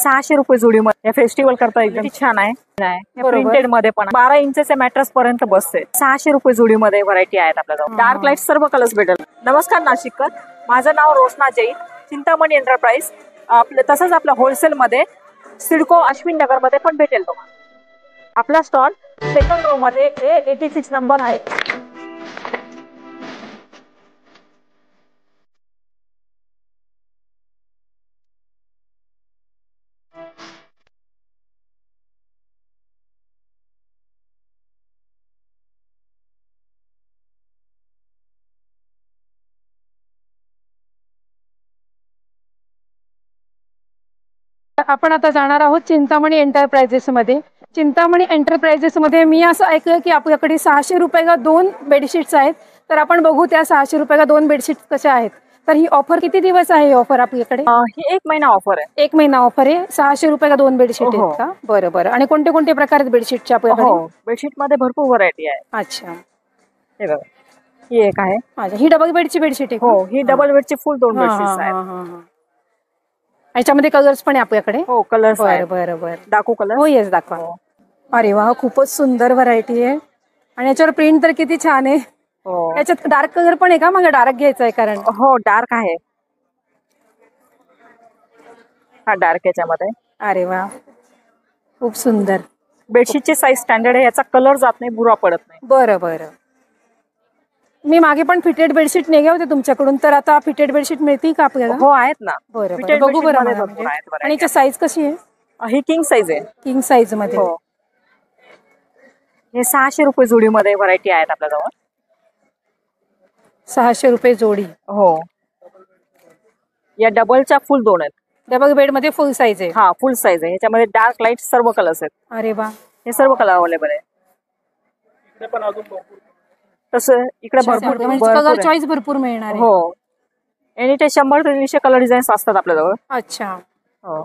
600 रुपये जोडीमध्ये. या फेस्टिवल करता एकदम छान आहे. प्रिंटेड मध्ये पण 12 इंचचे मॅट्रेस पर्यंत बसते. 600 रुपये जोडीमध्ये व्हरायटी आहेत आपल्याजवळ. डार्क लाईट सर्व कलर्स भेटेल. नमस्कार नाशिककर, माझं नाव रोशना जैन, चिंतामणी एंटरप्राइज. तसंच आपल्या होलसेल मध्ये सिडको अश्विन नगर मध्ये पण भेटेल तुम्हाला. आपला स्टॉल सेकंड रो मध्ये 86 नंबर आहे. आपण आता जाणार आहोत चिंतामणी एंटरप्राइजेस मध्ये. चिंतामणी एंटरप्राइजेस मध्ये मी असं ऐकलं की आपल्याकडे 600 रुपयाला 2 बेडशीट्स आहेत. तर आपण बघू त्या 600 रुपयाला 2 बेडशीट्स कशा आहेत. तर ही ऑफर किती दिवस आहे? ऑफर आपल्याकडे ही 1 महिना ऑफर आहे. 1 महिना ऑफर आहे. 600 रुपयाला 2 बेडशीट आहेत का? बरं बरं. आणि कोणते कोणते प्रकार आहेत बेडशीटचे आपल्याकडे? बेडशीट मध्ये भरपूर व्हरायटी आहे. अच्छा, हे बघा, ही एक आहे. अच्छा, ही डबल बेडची बेडशीट आहे? हो, ही डबल बेडची फुल 2 बेडशीट्स आहेत. याच्यामध्ये कलर्स पण आहे आपल्याकडे? हो, कलर्स बरं बरं बरं. दाखवू कलर? हो, येस दाखवा. अरे वा, खूपच सुंदर व्हरायटी आहे. आणि याच्यावर प्रिंट तर किती छान आहे. याच्यात डार्क कलर पण आहे का? मला डार्क घ्यायचा आहे कारण. हो, डार्क आहे. हा डार्क याच्यामध्ये. अरे वा, खूप सुंदर. बेडशीटची साईज स्टँडर्ड आहे. याचा कलर जात नाही, बुरा पडत नाही. बरं बरं. मी मागे पण फिटेड बेडशीट नेले होते तुमच्याकडून, तर आता फिटेड बेडशीट मिळतील का आपल्याला? हो, आहेत ना. बरं बघू बरं. आणि याची साईज कशी आहे? ही किंग साईज आहे. किंग साईज मध्ये. हो, हे 600 रुपये जोडीमध्ये व्हरायटी आहेत आपल्याजवळ. 600 रुपये जोडी. हो, या डबलच्या फुल 2 आहेत. डबल बेड मध्ये फुल साईज आहे? हा, फुल साईज आहे. ह्याच्यामध्ये डार्क लाईट सर्व कलर्स आहेत. अरे वा, हे सर्व कलर अवेलेबल आहे. तसं इकडे भरपूर कलर चॉईस भरपूर मिळणार आहे. हो, एनी ते 100 ते 200 कलर डिझाईन्स असतात आपल्याजवळ. अच्छा, हो,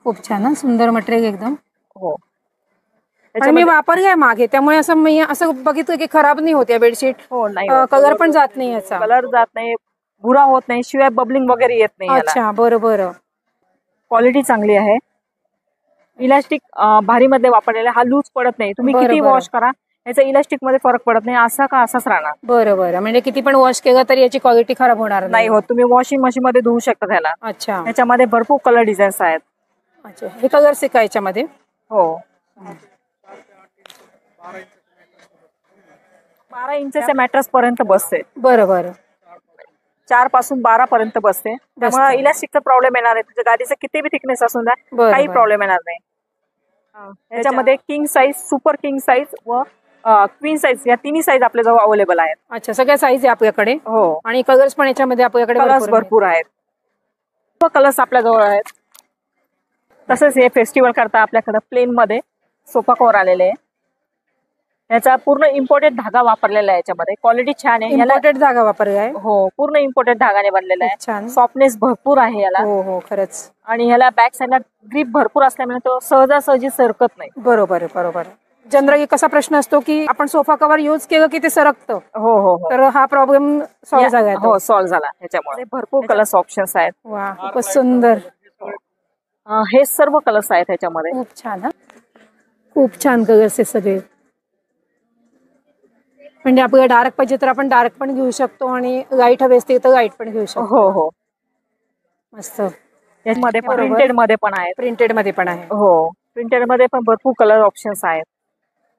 खूप छान. सुंदर मटेरियल एकदम. हो, मी वापरले मागे, त्यामुळे असं मी असं बघितलं की खराब नाही होत या बेडशीट. हो, नाही, कलर पण जात नाही याचा. कलर जात नाही, बुरा होत नाही, शिवाय बबलिंग वगैरे येत नाही. अच्छा, बरं बरं. क्वालिटी चांगली आहे. इलास्टिक भारी मध्ये वापरलेला, हा लूज पडत नाही. तुम्ही किती वॉश करा, याचा इलास्टिक मध्ये फरक पडत नाही. असा का असाच राहणार. बरं बरं. म्हणजे किती पण वॉश केलं तरी याची क्वालिटी खराब होणार नाही होत. तुम्ही वॉशिंग मशीन मध्ये धुवू शकता त्याला. अच्छा, याच्यामध्ये भरपूर कलर डिझाईन्स आहेत. अच्छा, हे कलर्स आहे का याच्यामध्ये? हो, 12 इंचचे मॅट्रेस पर्यंत बसते. बरं बरं. 4 पासून 12 पर्यंत बसते. त्यामुळे इलास्टिकचा प्रॉब्लेम येणार आहे. तुझ्या गादीचा किती बी थिकनेस असून द्या, काही प्रॉब्लेम येणार नाही. याच्यामध्ये king size, super king size व क्वीन साईज या तिन्ही साईज आपल्याजवळ अवेलेबल आहेत. अच्छा, सगळ्या साईज आहे आपल्याकडे? हो. आणि कलर्स पण याच्यामध्ये आपल्याकडे कलर्स भरपूर आहेत. सर्व कलर्स आपल्याजवळ आहेत. तसंच हे फेस्टिवल करता आपल्याकडे प्लेन मध्ये सोफा कव्हर आलेले आहे. याचा पूर्ण इम्पोर्टेड धागा वापरलेला आहे. याच्यामध्ये क्वालिटी छान आहे. इम्पोर्टेड धागा वापरला आहे? हो, पूर्ण इम्पोर्टेड धागाने बनलेला आहे. छान. सॉफ्टनेस भरपूर आहे याला. हो हो, खरंच. आणि ह्याला बॅक साईडला ग्रिप भरपूर असल्यामुळे तो सहजासहजी सरकत नाही. बरोबर आहे, बरोबर. जनरली कसा प्रश्न असतो की आपण सोफा कव्हर युज केलं की ते सरकतं. हो हो, तर हा प्रॉब्लेम सॉल्व्ह झाला. हो, सॉल्व्ह झाला. ह्याच्यामध्ये भरपूर कलर्स ऑप्शन्स आहेत. वा, खूपच सुंदर. हे सर्व कलर्स आहेत ह्याच्यामध्ये. खूप छान. खूप छान कलर्स आहे सगळे. म्हणजे आपल्याला डार्क पाहिजे तर आपण डार्क पण घेऊ शकतो आणि लाईट हवे असते तर लाईट पण घेऊ शकतो. हो हो, मस्त. याच्यामध्ये प्रिंटेड मध्ये पण आहे. प्रिंटेड मध्ये पण आहे? हो, प्रिंटेड मध्ये पण भरपूर कलर ऑप्शन्स आहेत.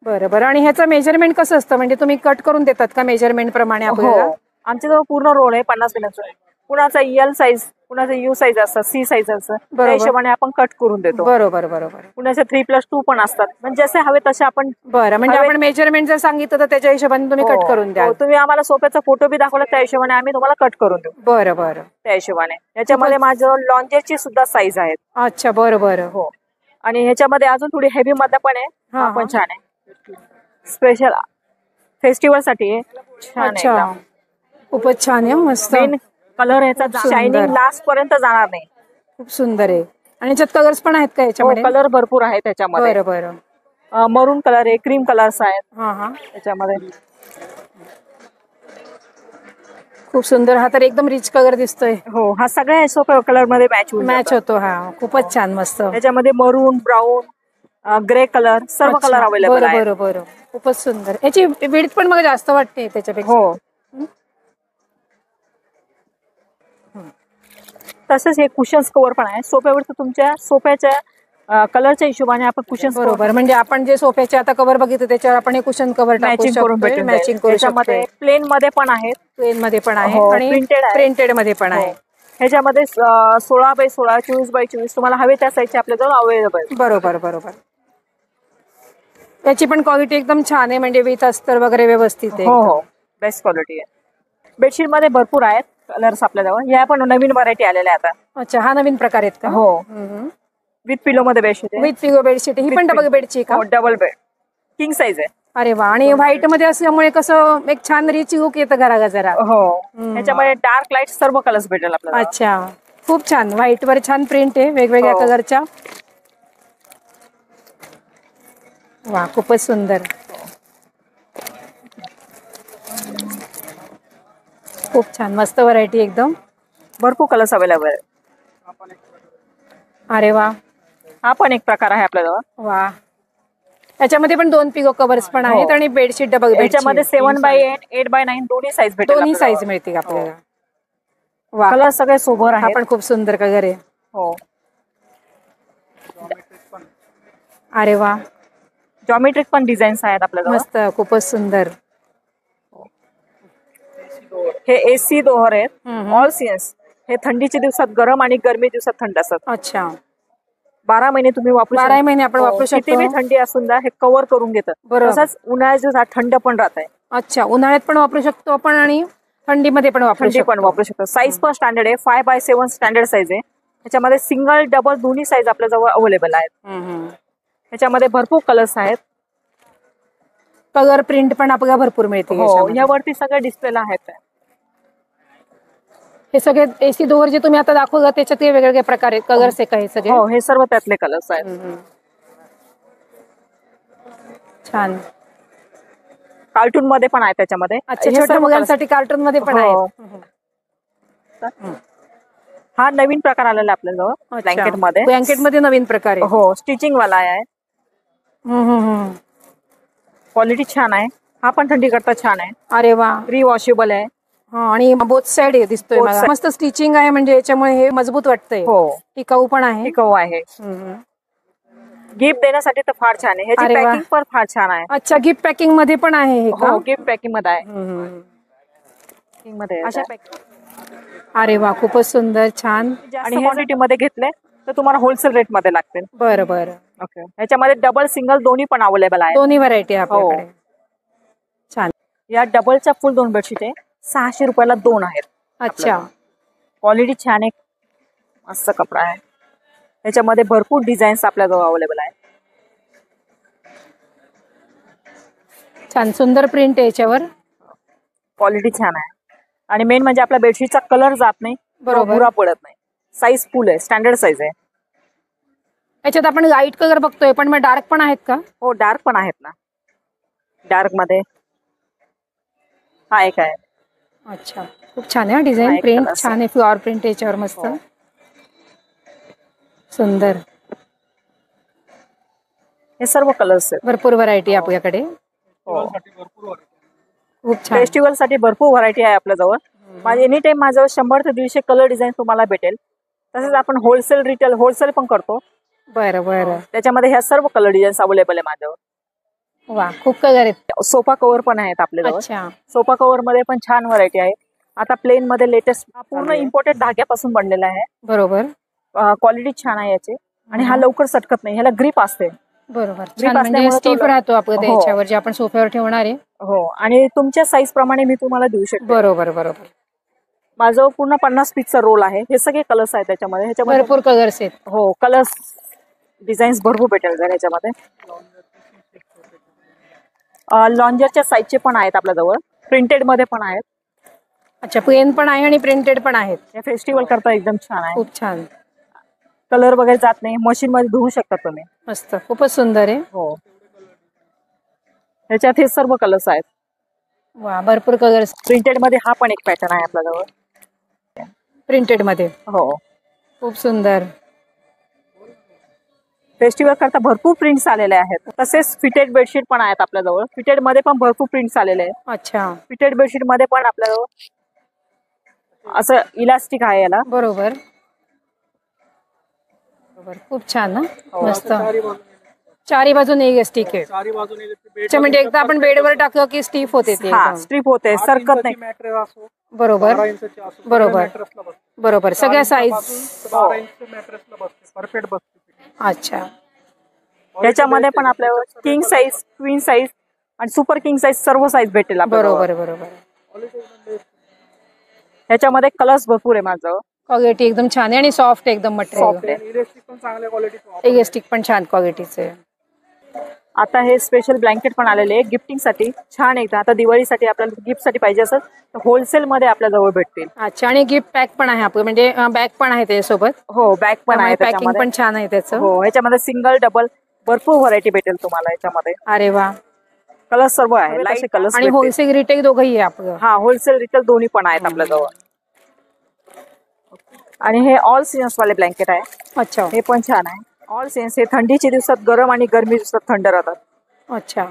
बरं बरं. आणि ह्याचं मेजरमेंट कसं असतं? म्हणजे तुम्ही कट करून देतात का मेजरमेंट प्रमाणे आपल्याला? हो, आमच्याजवळ पूर्ण रोल आहे 50 मिनिटाचा. कुणाचा एल साईज, कुणाचा यू साईज असतं, सी साईज असतं, त्या हिशोबाने आपण कट करून देतो. बरोबर बरोबर. कुणाचे 3+2 पण असतात. म्हणजे जसे हवे तसे आपण. बरं, म्हणजे आपण मेजरमेंट जर सांगितलं तर त्याच्या हिशोबाने तुम्ही कट करून द्या. तुम्ही आम्हाला सोफ्याचा फोटो बी दाखवला त्या हिशोबाने आम्ही तुम्हाला कट करून देऊ. बरं बरं. त्या हिशोबाने. याच्यामध्ये माझं लॉन्जरची सुद्धा साईज आहेत. अच्छा, बरं बरं. हो, आणि ह्याच्यामध्ये अजून थोडी हेवी मध्ये पण आहे. हा पण छान आहे. स्पेशल फेस्टिवल साठी छान आहे. अच्छा, खूपच छान आहे. मस्त. कलर याचा शायनिंग लास्ट पर्यंत जाणार नाही. खूप सुंदर आहे. आणि याच्यात कलर्स पण आहेत का याच्यामध्ये? कलर भरपूर आहेत त्याच्यामध्ये. बरं बरं. मरून कलर आहे, क्रीम कलर्स आहेत हा हा त्याच्यामध्ये. खूप सुंदर. हा तर एकदम रिच कलर दिसतोय. हो, हा सगळ्या सोफा कलर मध्ये मॅच होतो. हा खूपच छान, मस्त. त्याच्यामध्ये मरून, ब्राऊन, ग्रे कलर सर्व कलर अवेलेबल आहे. बरं बरं, खूपच सुंदर. याची विड्थ पण मला जास्त वाटते त्याच्यापेक्षा. हो. तसंच हे कुशन्स कव्हर पण आहे. सोफ्यावरती तुमच्या सोफ्याच्या कलरच्या हिशोबाने आपण कुशन्स बरोबर. म्हणजे आपण जे सोफ्याचे आता कव्हर बघितलं त्याच्यावर आपण हे कुशन कव्हर मॅचिंग करून भेटून मॅचिंग करू शकतो. प्लेन मध्ये पण आहेत, प्लेन मध्ये पण आहे आणि प्रिंटेड प्रिंटेड मध्ये पण आहे. ह्याच्यामध्ये 16x16, 24x24 तुम्हाला हवे त्या साईजचे आपल्याजवळ अवेलेबल. बरोबर बरोबर. त्याची पण क्वालिटी एकदम छान आहे, म्हणजे विथ अस्तर वगैरे व्यवस्थित आहे. हो हो, बेस्ट क्वालिटी आहे. बेडशीट मध्ये भरपूर आहेत कलर्स आपल्याजवळ. या पण नवीन व्हरायटी आलेल्या आता. अच्छा, हा नवीन प्रकार आहेत का? हो. विथ पिलो मध्ये बेडशीट आहे. With pillow bedsheet. ही पण डबल बेडची का? डबल बेड, किंग साईज आहे. अरे वा. आणि व्हाईट मध्ये असल्यामुळे कसं एक छान रिच लुक येतं घरा जरा. हो. ह्याच्यामध्ये डार्क लाईट सर्व कलर्स भेटेल आपल्याला. अच्छा, खूप छान. व्हाईट वर छान प्रिंट आहे वेगवेगळ्या कलरच्या. वा, खूपच सुंदर. खूप छान, मस्त व्हरायटी एकदम. भरपूर कलर्स अवेलेबल आहे. अरे वा. हा पण एक प्रकार आहे आपल्याजवळ. वा. त्याच्यामध्ये पण 2 पिलो कव्हर्स पण आहेत आणि बेडशीट डबल बेड. याच्यामध्ये 7x8, 8x9 दोन्ही साईज भेटेल. दोन्ही साईज मिळतील आपल्याला. वा. कलर सगळे सोबर आहे. हा पण खूप सुंदर कलर आहे. हो. अरे वा. जॉमेट्रिक पण डिझाईन्स आहेत आपल्याजवळ. मस्त, खूपच सुंदर. हे एसी दोहर आहेत. All seasons. हे थंडीच्या दिवसात गरम आणि गरमी दिवसात थंड असतात. अच्छा. 12 महिने तुम्ही वापरू शकता. 12 महिने आपण वापरू शकतो. कितीही थंडी असून द्या, हे कव्हर करून घेतं. तसंच उन्हाळ्याच्या दिवसात थंड पण राहत आहे. अच्छा, उन्हाळ्यात पण वापरू शकतो आपण आणि थंडीमध्ये पण वापरू शकतो. साईज पण स्टँडर्ड आहे. 5x7 स्टँडर्ड साईज आहे. त्याच्यामध्ये सिंगल डबल दोन्ही साईज आपल्याजवळ अवेलेबल आहेत. त्याच्यामध्ये भरपूर कलर्स आहेत. कलर प्रिंट पण आपल्याला भरपूर मिळते. यावरती सगळे डिस्प्लेला आहेत. हे सगळे एसी दोर जे तुम्ही आता दाखवलं त्याच्यात वेगवेगळे प्रकार आहेत. कलर्स आहे का हे सगळे? हो, हे सर्व त्यातले कलर्स आहेत. छान. कार्टून मध्ये पण आहे त्याच्यामध्ये. अच्छा, छोट्या मुलांसाठी कार्टून मध्ये पण आहे. हा नवीन प्रकार आलेला आपल्याजवळ. ब्लँकेट मध्ये. ब्लँकेट मध्ये नवीन प्रकार आहे. हो, स्टिचिंग वाला आहे. क्वालिटी छान आहे. हा पण थंडी करता छान आहे. अरे वा. रिवॉशेबल आहे. आणि बोथ साइड दिसतोय मला. मस्त स्टिचिंग आहे, म्हणजे याच्यामुळे हे मजबूत वाटतंय. हो. टिकाऊ पण आहे. टिकाऊ आहे. गिफ्ट देण्यासाठी तर फार छान आहे. ह्याची पॅकिंग पण फार छान आहे. अच्छा, गिफ्ट पॅकिंग मध्ये पण आहे हे का? गिफ्ट पॅकिंग मध्ये आहे. अशा पॅकिंग. अरे वा, खूपच सुंदर, छान. आणि क्वांटिटी मध्ये घेतले तर तुम्हाला होलसेल रेट मध्ये लागतील. बरं बरं. ओके. ह्याच्यामध्ये डबल सिंगल दोन्ही पण अवेलेबल आहे. दोन्ही व्हरायटी आपल्याकडे. छान. या डबलच्या फुल 2 बेडशीट आहे. 600 रुपयाला 2 आहेत. अच्छा. क्वालिटी छान आहे. मस्त कपडा आहे. त्याच्यामध्ये भरपूर डिझाईन्स आपल्याजवळ अवेलेबल आहे. छान, सुंदर प्रिंट आहे याच्यावर. क्वालिटी छान आहे. आणि मेन म्हणजे आपल्या बेडशीटचा कलर जात नाही, बुरा पडत नाही. साईज फुल आहे, स्टँडर्ड साईज आहे. याच्यात आपण लाईट कलर बघतोय, पण मग डार्क पण आहेत का? हो, डार्क पण आहेत ना. डार्क मध्ये हा एक आहे. अच्छा, खूप छान आहे डिझाईन. प्रिंट छान आहे. फ्लॉवर प्रिंट याच्यावर मस्त सुंदर. हे सर्व कलर्स आहेत. भरपूर व्हरायटी आपल्याकडे. खूप छान. फेस्टिवल साठी भरपूर व्हरायटी आहे आपल्याजवळ. एनी टाइम माझ्याजवळ 100 ते 150 कलर डिझाईन तुम्हाला भेटेल. तसेच आपण होलसेल रिटेल होलसेल पण करतो. बरं बरं. त्याच्यामध्ये ह्या सर्व कलर डिझाईन्स अवेलेबल आहे माझ्यावर. वा, खूप कलर आहेत. सोफा कव्हर पण आहेत आपल्याजवळ. अच्छा. सोफा कव्हर मध्ये पण छान व्हरायटी आहे. आता प्लेन मध्ये लेटेस्ट पूर्ण इम्पोर्टेड धाग्यापासून बनलेला आहे. बरोबर. क्वालिटी छान आहे याची. आणि हा लवकर सटकत नाही. ह्याला ग्रिप असते. बरोबर. म्हणजे स्टिफ राहतो आपण त्याच्यावर जे आपण सोफ्यावर ठेवणार आहे. हो, आणि तुमच्या साईज प्रमाणे मी तुम्हाला देऊ शकते. बरोबर बरोबर. माझं पूर्ण 50 पीसचा रोल आहे. हे सगळे कलर्स आहेत त्याच्यामध्ये. ह्याच्यामध्ये भरपूर कलर्स आहेत. हो, कलर्स डिझाईन्स भरपूर भेटेल जर ह्याच्यामध्ये. लॉन्जरच्या साईजचे पण आहेत आपल्याजवळ. प्रिंटेड मध्ये पण आहेत. अच्छा, प्लेन पण आहे आणि प्रिंटेड पण आहेत. या फेस्टिवल करता एकदम छान आहे. खूप छान. कलर वगैरे जात नाही. मशीन मध्ये धुवू शकता तुम्ही. मस्त, खूपच सुंदर आहे. हो. ह्याच्यात हे सर्व कलर्स आहेत. वा, भरपूर कलर्स प्रिंटेड मध्ये हा पण एक पॅटर्न आहे आपल्याजवळ. प्रिंटेड मध्ये. हो, खूप सुंदर. फेस्टिवल करता भरपूर प्रिंट्स आलेले आहेत. तसेच फिटेड बेडशीट पण आहेत आपल्याजवळ. फिटेड मध्ये पण भरपूर प्रिंट्स आलेले आहेत. अच्छा, फिटेड बेडशीट मध्ये पण आपल्याजवळ असं इलास्टिक आहे याला. बरोबर बरोबर. खूप छान ना, मस्त. चारी बाजून एक स्टिक आहे. अच्छा, म्हणजे एकदा आपण बेडवर टाकलं की स्टिफ होते ते हा, एकदम. स्ट्रिप होते, सरकत नाही. बरोबर बरोबर बरोबर. सगळ्या साईज. परफेक्ट बसते. अच्छा, याच्यामध्ये पण आपल्याला किंग साईज, क्वीन साईज आणि सुपर किंग साईज सर्व साईज भेटेल आपल्याला. बरोबर बरोबर. याच्यामध्ये कलर्स भरपूर आहे माझं. क्वालिटी एकदम छान आहे आणि सॉफ्ट एकदम मटेरियल. सॉफ्ट आहे. इलेक्ट्रिक पण चांगल्या क्वालिटीचं. इलास्टिक पण छान क्वालिटीचे आहे. आता हे स्पेशल ब्लँकेट पण आलेले आहे गिफ्टिंग साठी. छान आहे. आता दिवाळीसाठी आपल्याला गिफ्ट साठी पाहिजे असेल तर होलसेल मध्ये आपल्या जवळ भेटतील. अच्छा, आणि गिफ्ट पॅक पण आहे आपलं, म्हणजे बॅग पण आहे त्याच्यासोबत. हो, बॅग पण आहे पॅकिंग त्याच्यामध्ये. पण छान आहे त्याचं. हो, याच्यामध्ये सिंगल डबल भरपूर व्हरायटी भेटेल तुम्हाला याच्यामध्ये. अरे वा. कलर सर्व आहे, लाईट कलर्स. आणि होलसेल रिटेल दोघंही आहे आपलं. हा, होलसेल रिटेल दोन्ही पण आहेत आपल्या जवळ. आणि हे ऑल सीजन्स वाले ब्लँकेट आहे. अच्छा हे पण छान आहे. ऑल सीजन्स हे थंडीच्या दिवसात गरम आणि गरमी दिवसात थंड राहतात. अच्छा.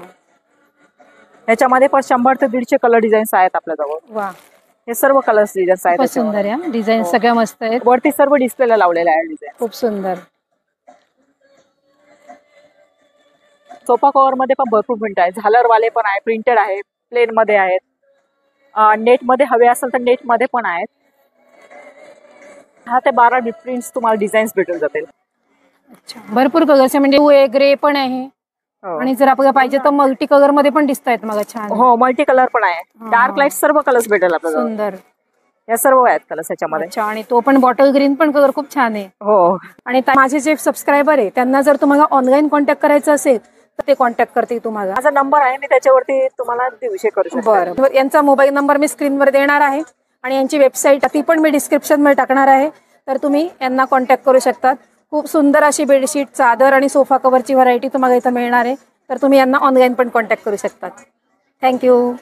याच्यामध्ये पण 100 ते 150 कलर डिझाईन्स आहेत आपल्या जवळ. वा, हे सर्व कलर्स डिझाईन्स आहेत. खूप सुंदर आहे. डिझाईन सगळ्या मस्त आहेत. वरती सर्व डिस्प्लेला लावलेले आहे डिझाईन. खूप सुंदर. सोफा कव्हर मध्ये पण भरपूर प्रिंट आहे. झालरवाले पण आहे, प्रिंटेड आहे, प्लेन मध्ये आहेत. नेट मध्ये हवे असेल तर नेट मध्ये पण आहेत. 10 ते 12 प्रिंट्स तुम्हाला डिझाईन्स भेटून जातील. अच्छा, भरपूर कलर्स आहे, म्हणजे ग्रे पण आहे. हो. आणि जर आपल्याला पाहिजे तर मल्टी कलर मध्ये पण दिसत आहेत मग. छान. हो, मल्टी कलर पण आहे. डार्क लाईट सर्व कलर्स भेटेल आपल्याला. सुंदर. या सर्व आहेत कलर्स याच्यामध्ये. अच्छा, आणि तो पण बॉटल ग्रीन पण कलर खूप छान आहे. हो. आणि माझे जे सबस्क्रायबर आहे त्यांना जर तुम्हाला ऑनलाईन कॉन्टॅक्ट करायचं असेल तर ते कॉन्टॅक्ट करतील तुम्हाला. माझा नंबर आहे, मी त्याच्यावरती तुम्हाला दिवशी करू शकते. बरं, यांचा मोबाईल नंबर मी स्क्रीनवर देणार आहे आणि यांची वेबसाईट ती पण मी डिस्क्रिप्शन मध्ये टाकणार आहे. तर तुम्ही यांना कॉन्टॅक्ट करू शकतात. खूप सुंदर अशी बेडशीट, चादर आणि सोफा कव्हरची व्हरायटी तुम्हाला इथं मिळणार आहे. तर तुम्ही यांना ऑनलाईन पण कॉन्टॅक्ट करू शकतात. थँक्यू.